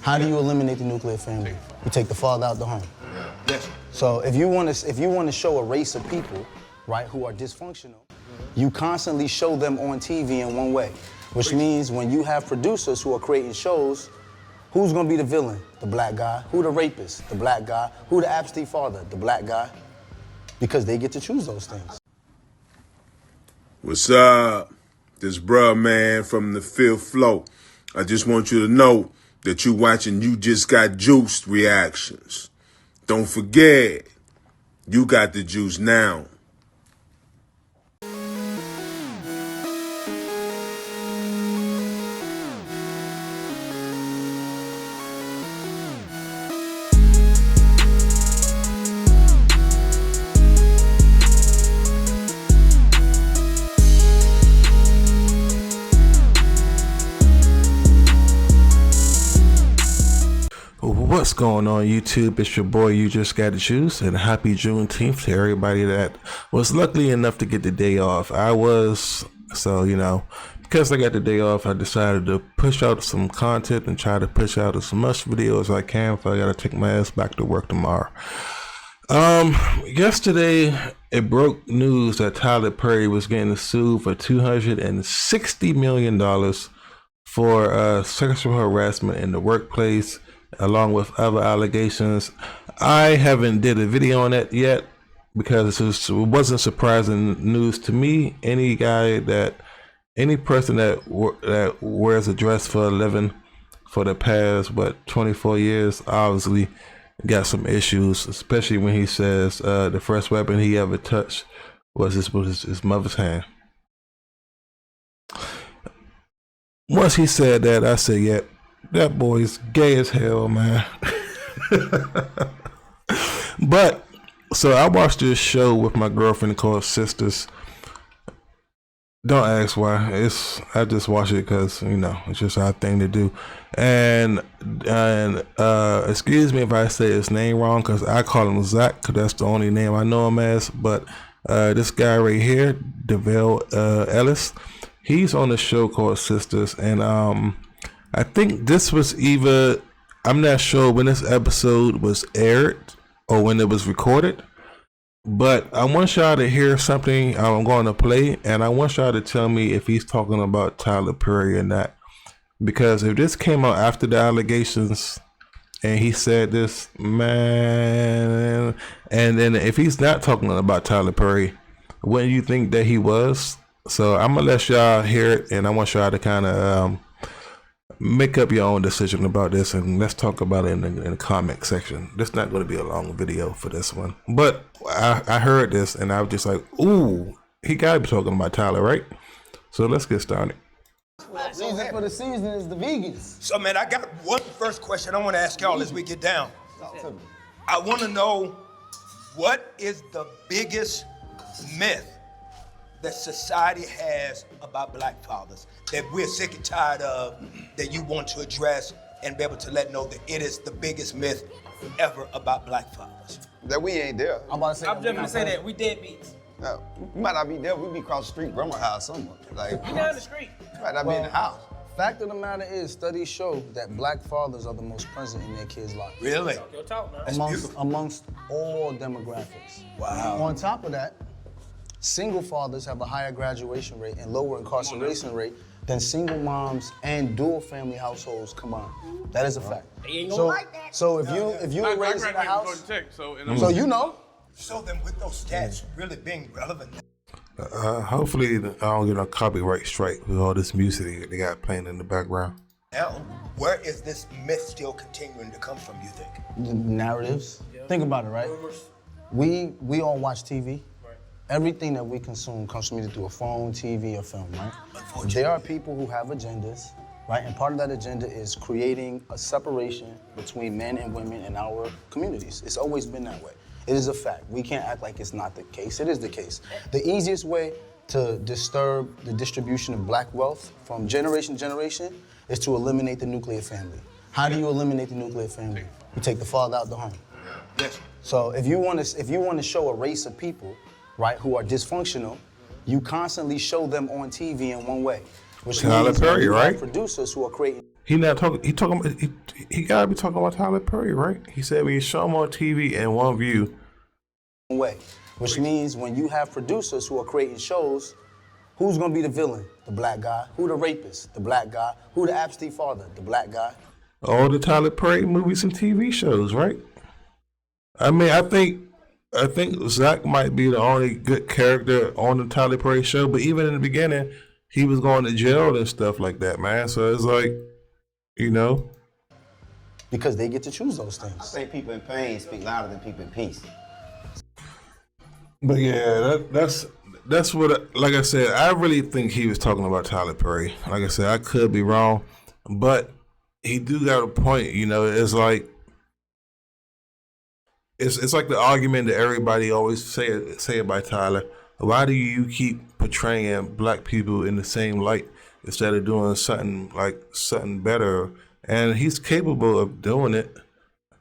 How do you eliminate the nuclear family? You take the father out the home. Yes. So if you want to show a race of people, right, who are dysfunctional, you constantly show them on TV in one way, which means when you have producers who are creating shows, who's gonna be the villain? The black guy. Who the rapist? The black guy. Who the absentee father? The black guy. Because they get to choose those things. What's up? This bruh man from the fifth floor. I just want you to know that you watching You Just Got Juiced reactions. Don't forget, you got the juice now. What's going on YouTube? It's your boy You Just Got the Juice, and happy Juneteenth to everybody that was lucky enough to get the day off. Because I got the day off, I decided to push out some content and try to push out as much video as I can before I gotta take my ass back to work tomorrow. Yesterday it broke news that Tyler Perry was getting sued for $260 million for sexual harassment in the workplace, along with other allegations. I haven't did a video on that yet because it wasn't surprising news to me. Any person that wears a dress for a living for the past 24 years obviously got some issues, especially when he says the first weapon he ever touched was his mother's hand. Once he said that, I said, yeah, that boy's gay as hell, man. But so I watched this show with my girlfriend called Sisters. Don't ask why. I just watch it because it's just our thing to do. And excuse me if I say his name wrong, because I call him Zach because that's the only name I know him as. But this guy right here, Devale Ellis, he's on a show called Sisters, and I think this was either, I'm not sure when this episode was aired or when it was recorded, but I want y'all to hear something I'm going to play, and I want y'all to tell me if he's talking about Tyler Perry or not. Because if this came out after the allegations and he said this, man, and then if he's not talking about Tyler Perry, wouldn't you think that he was? So I'm going to let y'all hear it, and I want y'all to kind of make up your own decision about this, and let's talk about it in the comment section. This is not going to be a long video for this one, but I heard this and I was just like, ooh, he got to be talking about Tyler, right? So let's get started. Reason for the season is the vegans. So, man, I got one first question I want to ask y'all as we get down. I want to know, what is the biggest myth that society has about black fathers that we're sick and tired of, that you want to address and be able to let know that it is the biggest myth ever about black fathers? That we ain't there. I'm just gonna say that we deadbeats. No, we might not be there. We be across the street, grandma's house somewhere. Like, We down the street. might not be in the house. Fact of the matter is, studies show that black fathers are the most present in their kids' lives. Really? Your talk, man. Amongst all demographics. Wow. On top of that, single fathers have a higher graduation rate and lower incarceration rate than single moms and dual family households combined. That is a fact. They ain't gonna like that. So if you were raised in a house, so you know. So then with those stats really being relevant. Hopefully I don't get no copyright strike with all this music they got playing in the background. Now, where is this myth still continuing to come from, you think? The narratives. Think about it, right? We all watch TV. Everything that we consume comes from either through a phone, TV, or film, right? There are people who have agendas, right? And part of that agenda is creating a separation between men and women in our communities. It's always been that way. It is a fact. We can't act like it's not the case. It is the case. The easiest way to disturb the distribution of black wealth from generation to generation is to eliminate the nuclear family. How do you eliminate the nuclear family? You take the father out the home. Yes. So if you want to show a race of people, right, who are dysfunctional, you constantly show them on TV in one way. Which Tyler means Perry, you have right? Producers who are creating. He not talking. He gotta be talking about Tyler Perry, right? He said when you show him on TV in one view. Way, which means when you have producers who are creating shows, who's gonna be the villain? The black guy. Who the rapist? The black guy. Who the absentee father? The black guy. All the Tyler Perry movies and TV shows, right? I mean, I think Zach might be the only good character on the Tyler Perry show, but even in the beginning, he was going to jail and stuff like that, man. So it's like, you know. Because they get to choose those I things. think people in pain speak louder than people in peace. But yeah, that's what, like I said, I really think he was talking about Tyler Perry. Like I said, I could be wrong, but he do got a point, you know. It's like, it's like the argument that everybody always say about Tyler. Why do you keep portraying black people in the same light instead of doing something better? And he's capable of doing it,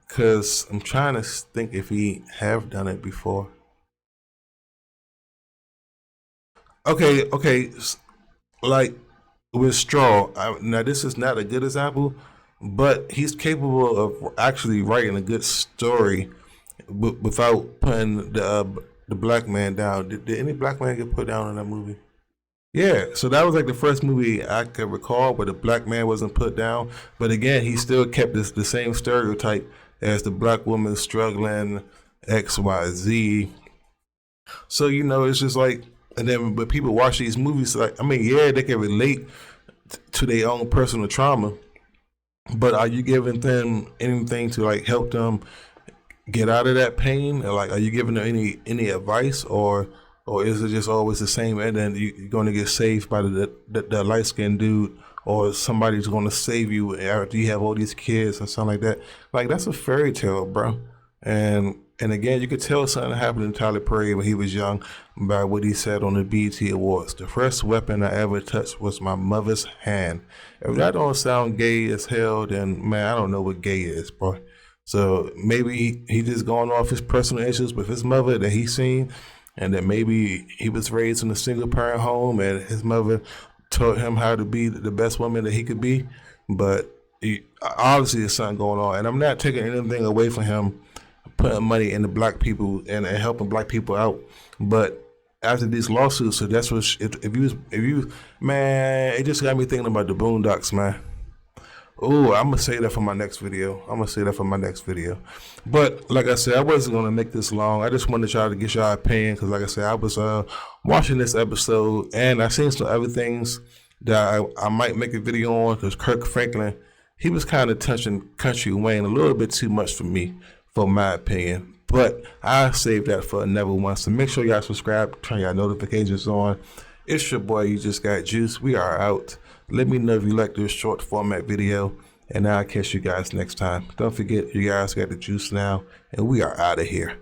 because I'm trying to think if he have done it before. Okay, like with Straw. Now this is not a good example, but he's capable of actually writing a good story without putting the black man down. Did any black man get put down in that movie? Yeah, so that was like the first movie I could recall where the black man wasn't put down. But again, he still kept the same stereotype as the black woman struggling, X, Y, Z. So, you know, it's just like, and then but people watch these movies, like, I mean, yeah, they can relate to their own personal trauma, but are you giving them anything to like help them get out of that pain? Or like, are you giving them any advice, or is it just always the same? And then you're going to get saved by the light skinned dude, or somebody's going to save you after you have all these kids or something like that. Like, that's a fairy tale, bro. And again, you could tell something happened to Tyler Perry when he was young by what he said on the BET Awards. The first weapon I ever touched was my mother's hand. If that don't sound gay as hell, then man, I don't know what gay is, bro. So maybe he just going off his personal issues with his mother that he seen, and that maybe he was raised in a single parent home and his mother taught him how to be the best woman that he could be. But obviously there's something going on, and I'm not taking anything away from him putting money into black people and helping black people out. But after these lawsuits, so that's what if you man, it just got me thinking about the Boondocks, man. Oh, I'm gonna say that for my next video. But like I said, I wasn't gonna make this long. I just wanted y'all to get y'all opinion, because like I said, I was watching this episode and I seen some other things that I might make a video on, because Kirk Franklin, he was kind of touching Country Wayne a little bit too much for me, for my opinion. But I saved that for another one. So make sure y'all subscribe, turn y'all notifications on. It's your boy, You Just Got Juice. We are out. Let me know if you like this short format video, and I'll catch you guys next time. Don't forget, you guys got the juice now, and we are out of here.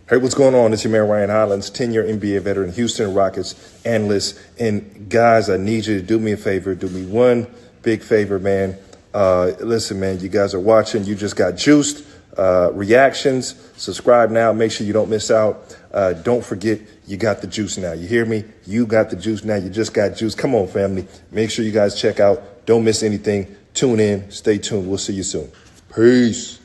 Hey, what's going on? It's your man, Ryan Hollins, 10-year NBA veteran, Houston Rockets analyst. And guys, I need you to do me a favor. Do me one big favor, man. Listen, man, you guys are watching. You Just Got Juiced. Reactions. Subscribe now. Make sure you don't miss out. Don't forget, you got the juice now. You hear me? You got the juice now. You just got juice. Come on, family. Make sure you guys check out. Don't miss anything. Tune in. Stay tuned. We'll see you soon. Peace.